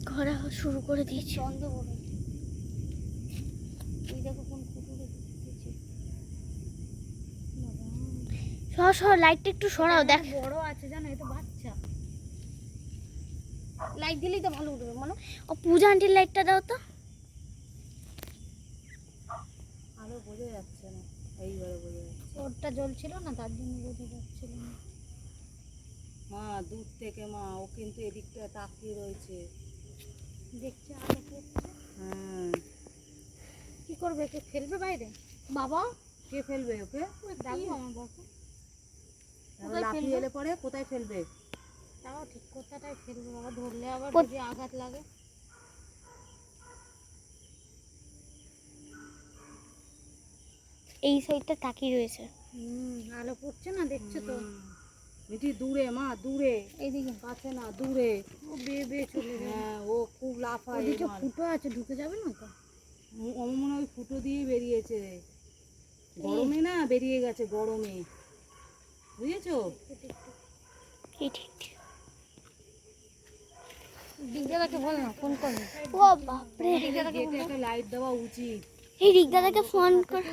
ঘোরা শুরু করে দিয়েছি। বন্ধ করে এই দেখো কোন কুকুরে দিয়েছে। লাইটটা একটু সরাও দেখ। বড় আছে জানো, এটা বাচ্চা। লাইট দিলেই তো ভালো উঠবে মনে। ও পূজা আন্টির লাইটটা দাও তো। আলো বোঝা যাচ্ছে না, এইবারে বোঝা যাচ্ছে। ওরটা জ্বলছিল না, তার জন্য বোঝা যাচ্ছিল না। মা দূর থেকে মা ও কিন্তু এদিকটা তাকিয়ে রয়েছে, দেখছে আলো পড়ছে। হ্যাঁ, কি করবে? কে ফেলবে বাইরে? বাবা কে ফেলবে ওকে? ডাকবো আমার বাবা। লাফিয়ে এলে পরে কোথায় ফেলবে? তাও ঠিক কোথাটায় ফেলবে বাবা, ধরলে আবার যদি আঘাত লাগে। এই সাইডটা তাকিয়ে রয়েছে। আলো পড়ছে না, দেখছো তো। মিটি দূরে মা, দূরে, এইদিকে কাছে না, দূরে। ও বেয়ে বেয়ে চলে যায়। হ্যাঁ, ও খুব লাফায়। ওদিকে ফুটো আছে, ঢুকে যাবে না তো? আমার মনে হয় ওই ফুটো দিয়েই বেরিয়েছে, গরমে না বেরিয়ে গেছে, গরমে, বুঝেছো? ঠিক ঠিক। দিদাকে বল না, ফোন করবে। ও বাপরে, গেটে একটা লাইট দেওয়া উচিত। এই রিক দাদাকে ফোন কর।